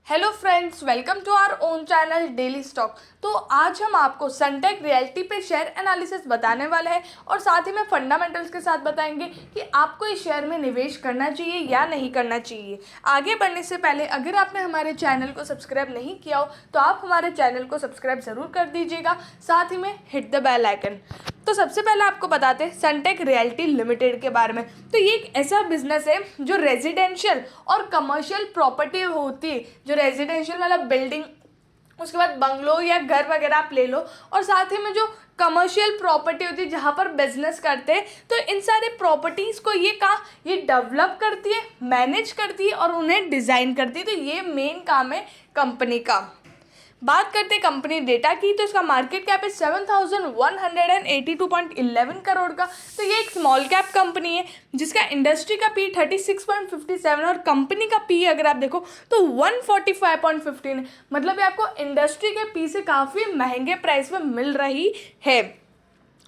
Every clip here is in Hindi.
Hello friends, welcome to our own channel daily stock. तो आज हम आपको सनटेक रियल्टी पे शेयर एनालिसिस बताने वाले हैं और साथ ही में फंडामेंटल्स के साथ बताएंगे कि आपको इस शेयर में निवेश करना चाहिए या नहीं करना चाहिए। आगे बढ़ने से पहले अगर आपने हमारे चैनल को सब्सक्राइब नहीं किया हो तो आप हमारे चैनल को सब्सक्राइब ज़रूर कर दीजिएगा, साथ ही में हिट द बेल आइकन। तो सबसे पहले आपको बताते हैं सनटेक रियल्टी लिमिटेड के बारे में। तो ये एक ऐसा बिजनेस है जो रेजिडेंशियल और कमर्शियल प्रॉपर्टी होती है, जो रेजिडेंशियल मतलब बिल्डिंग, उसके बाद बंगलो या घर वगैरह आप ले लो, और साथ ही में जो कमर्शियल प्रॉपर्टी होती है जहाँ पर बिजनेस करते हैं, तो इन सारे प्रॉपर्टीज़ को ये डेवलप करती है, मैनेज करती है और उन्हें डिज़ाइन करती है। तो ये मेन काम है कंपनी का। बात करते हैं कंपनी डेटा की, तो इसका मार्केट कैप है 7,182.11 करोड़ का। तो ये एक स्मॉल कैप कंपनी है जिसका इंडस्ट्री का पी 36.57 और कंपनी का पी अगर आप देखो तो 145.15 है। मतलब ये आपको इंडस्ट्री के पी से काफ़ी महंगे प्राइस में मिल रही है।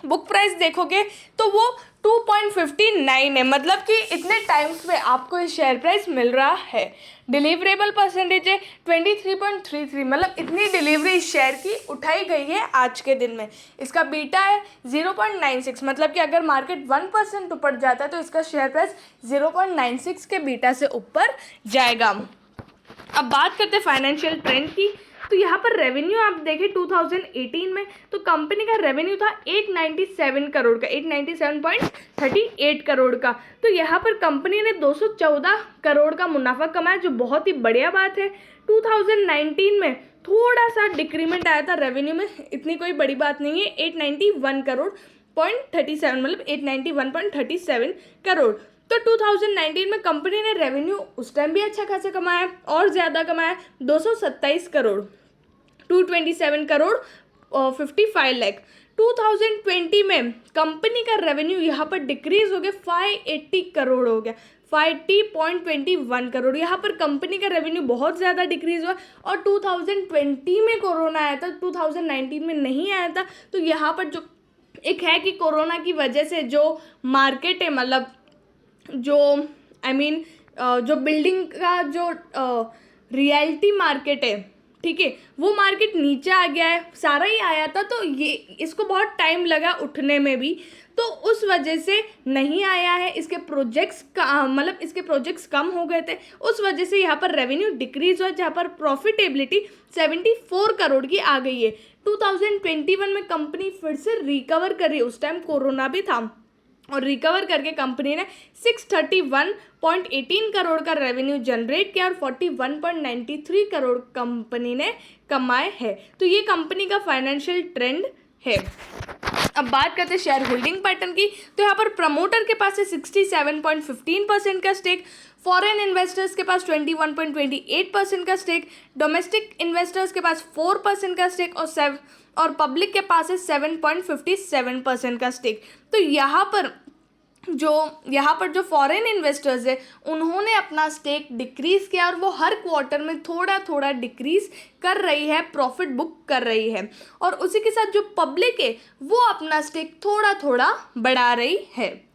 बुक प्राइस देखोगे तो वो 2.59 है, मतलब कि इतने टाइम्स में आपको ये शेयर प्राइस मिल रहा है। डिलीवरेबल परसेंटेज है 23.33, मतलब इतनी डिलीवरी इस शेयर की उठाई गई है आज के दिन में। इसका बीटा है 0.96, मतलब कि अगर मार्केट 1% ऊपर जाता है तो इसका शेयर प्राइस 0.96 के बीटा से ऊपर जाएगा। अब बात करते हैं फाइनेंशियल ट्रेंड की। तो यहाँ पर रेवेन्यू आप देखें 2018 में तो कंपनी का रेवेन्यू था 897 करोड़ का, 897.38 करोड़ का। तो यहाँ पर कंपनी ने 214 करोड़ का मुनाफा कमाया, जो बहुत ही बढ़िया बात है। 2019 में थोड़ा सा डिक्रीमेंट आया था रेवेन्यू में, इतनी कोई बड़ी बात नहीं है, 891 करोड़ पॉइंट 37, मतलब 891.37 करोड़। तो 2019 में कंपनी ने रेवेन्यू उस टाइम भी अच्छा खासा कमाया और ज़्यादा कमाया, 227 करोड़, 227 करोड़ और 55 लाख। 2020 में कंपनी का रेवेन्यू यहाँ पर डिक्रीज हो गया, 580 करोड़ हो गया, 50.21 करोड़। यहाँ पर कंपनी का रेवेन्यू बहुत ज़्यादा डिक्रीज हुआ और 2020 में कोरोना आया था, 2019 में नहीं आया था। तो यहाँ पर जो एक है कि कोरोना की वजह से जो मार्केट है, मतलब जो जो बिल्डिंग का जो रियल्टी मार्केट है, ठीक है, वो मार्केट नीचे आ गया है, सारा ही आया था तो ये इसको बहुत टाइम लगा उठने में भी, तो उस वजह से नहीं आया है। इसके प्रोजेक्ट्स का मतलब इसके प्रोजेक्ट्स कम हो गए थे, उस वजह से यहाँ पर रेवेन्यू डिक्रीज हुआ, जहाँ पर प्रॉफिटेबिलिटी 74 करोड़ की आ गई है। 2021 में कंपनी फिर से रिकवर कर रही है, उस टाइम कोरोना भी था, और रिकवर करके कंपनी ने 631.18 करोड़ का रेवेन्यू जनरेट किया और 41.93 करोड़ कंपनी ने कमाए हैं। तो ये कंपनी का फाइनेंशियल ट्रेंड है। अब बात करते हैं शेयर होल्डिंग पैटर्न की। तो यहाँ पर प्रमोटर के पास है 67.15% का स्टेक, फॉरेन इन्वेस्टर्स के पास 21.28% का स्टेक, डोमेस्टिक इन्वेस्टर्स के पास 4% का स्टेक और पब्लिक के पास है 7.57% का स्टेक। तो यहाँ पर जो फॉरेन इन्वेस्टर्स है उन्होंने अपना स्टेक डिक्रीज़ किया और वो हर क्वार्टर में थोड़ा थोड़ा डिक्रीज़ कर रही है, प्रॉफिट बुक कर रही है, और उसी के साथ जो पब्लिक है वो अपना स्टेक थोड़ा थोड़ा बढ़ा रही है।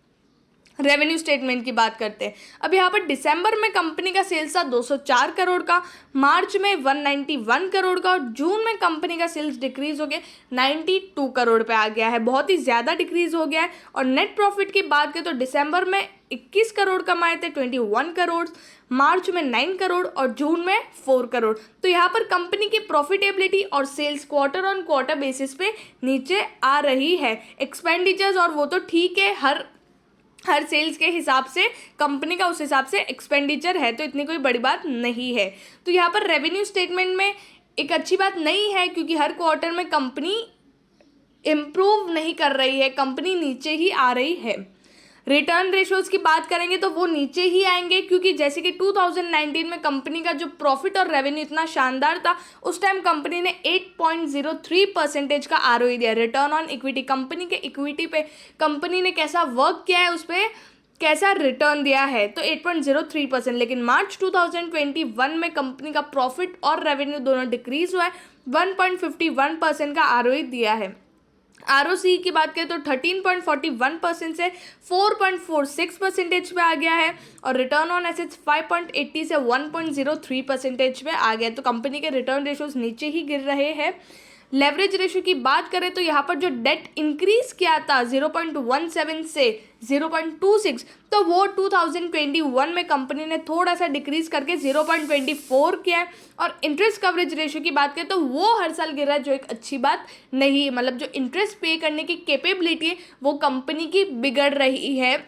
रेवेन्यू स्टेटमेंट की बात करते हैं। अब यहाँ पर दिसंबर में कंपनी का सेल्स था 204 करोड़ का, मार्च में 191 करोड़ का, और जून में कंपनी का सेल्स डिक्रीज हो गया 92 करोड़ पे आ गया है, बहुत ही ज़्यादा डिक्रीज हो गया है। और नेट प्रॉफिट की बात करें तो दिसंबर में 21 करोड़ कमाए थे, 21 करोड़, मार्च में 9 करोड़ और जून में 4 करोड़। तो यहाँ पर कंपनी की प्रॉफिटेबिलिटी और sales quarter on quarter basis पे नीचे आ रही है। एक्सपेंडिचर्स और वो तो ठीक है, हर सेल्स के हिसाब से कंपनी का उस हिसाब से एक्सपेंडिचर है, तो इतनी कोई बड़ी बात नहीं है। तो यहाँ पर रेवेन्यू स्टेटमेंट में एक अच्छी बात नहीं है, क्योंकि हर क्वार्टर में कंपनी इम्प्रूव नहीं कर रही है, कंपनी नीचे ही आ रही है। रिटर्न रेशोज़ की बात करेंगे तो वो नीचे ही आएंगे, क्योंकि जैसे कि 2019 में कंपनी का जो प्रॉफिट और रेवेन्यू इतना शानदार था, उस टाइम कंपनी ने 8.03% का आरओई दिया, रिटर्न ऑन इक्विटी। कंपनी के इक्विटी पे कंपनी ने कैसा वर्क किया है, उस पर कैसा रिटर्न दिया है, तो 8.03%। लेकिन मार्च 2021 में कंपनी का प्रॉफिट और रेवेन्यू दोनों डिक्रीज हुआ है, 1.51% का आरओई दिया है। ROCE की बात करें तो 13.41% से 4.46% पे आ गया है और रिटर्न ऑन एसेट्स 5.80 से 1.03% पे आ गया है। तो कंपनी के रिटर्न रेशोज नीचे ही गिर रहे हैं। लेवरेज रेशो की बात करें तो यहाँ पर जो डेट इंक्रीज किया था 0.17 से 0.26, तो वो 2021 में कंपनी ने थोड़ा सा डिक्रीज करके 0.24 किया है। और इंटरेस्ट कवरेज रेशो की बात करें तो वो हर साल गिर रहा है, जो एक अच्छी बात नहीं है। मतलब जो इंटरेस्ट पे करने की कैपेबिलिटी है वो कंपनी की बिगड़ रही है,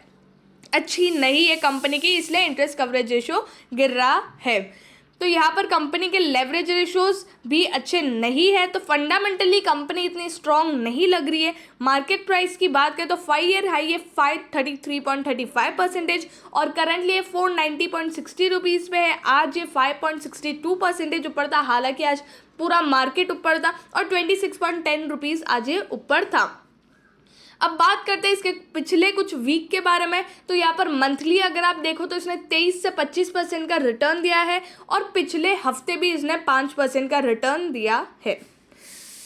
अच्छी नहीं है कंपनी की, इसलिए इंटरेस्ट कवरेज रेशो गिर रहा है। तो यहाँ पर कंपनी के लेवरेज रेशोज भी अच्छे नहीं है। तो फंडामेंटली कंपनी इतनी स्ट्रांग नहीं लग रही है। मार्केट प्राइस की बात करें तो 5 ईयर हाई है 533.35% और करंटली ये 490.60 रुपीज़ पे है। आज ये 5.62% ऊपर था, हालांकि आज पूरा मार्केट ऊपर था और 26.10 रुपीज़ आज ये ऊपर था। अब बात करते हैं इसके पिछले कुछ वीक के बारे में। तो यहाँ पर मंथली अगर आप देखो तो इसने 23 से 25% का रिटर्न दिया है और पिछले हफ्ते भी इसने 5% का रिटर्न दिया है।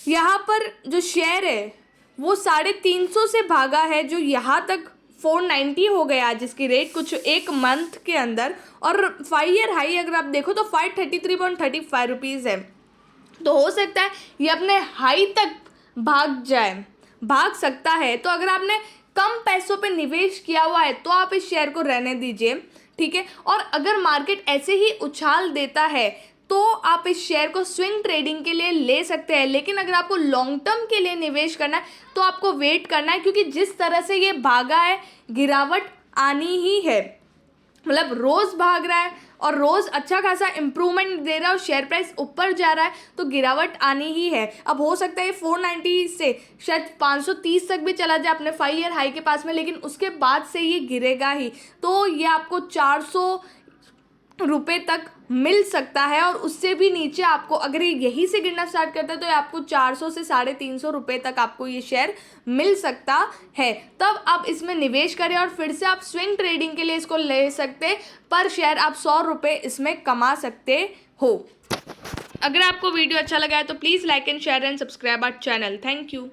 यहाँ पर जो शेयर है वो 350 से भागा है, जो यहाँ तक 490 हो गया जिसकी रेट कुछ एक मंथ के अंदर। और 5 ईयर हाई अगर आप देखो तो 533.35 रुपीज़ है। तो हो सकता है ये अपने हाई तक भाग सकता है। तो अगर आपने कम पैसों पे निवेश किया हुआ है तो आप इस शेयर को रहने दीजिए, ठीक है। और अगर मार्केट ऐसे ही उछाल देता है तो आप इस शेयर को स्विंग ट्रेडिंग के लिए ले सकते हैं। लेकिन अगर आपको लॉन्ग टर्म के लिए निवेश करना है तो आपको वेट करना है, क्योंकि जिस तरह से ये भागा है गिरावट आनी ही है। मतलब रोज़ भाग रहा है और रोज़ अच्छा खासा इम्प्रूवमेंट दे रहा है और शेयर प्राइस ऊपर जा रहा है, तो गिरावट आनी ही है। अब हो सकता है 490 से शायद 530 तक भी चला जाए अपने 5 ईयर हाई के पास में, लेकिन उसके बाद से ये गिरेगा ही। तो ये आपको 400 रुपये तक मिल सकता है और उससे भी नीचे आपको, अगर ये यहीं से गिरना स्टार्ट करता है तो आपको 400 से 350 रुपये तक आपको ये शेयर मिल सकता है। तब आप इसमें निवेश करें और फिर से आप स्विंग ट्रेडिंग के लिए इसको ले सकते, पर शेयर आप 100 रुपये इसमें कमा सकते हो। अगर आपको वीडियो अच्छा लगा है तो please like and share and subscribe our channel. Thank you.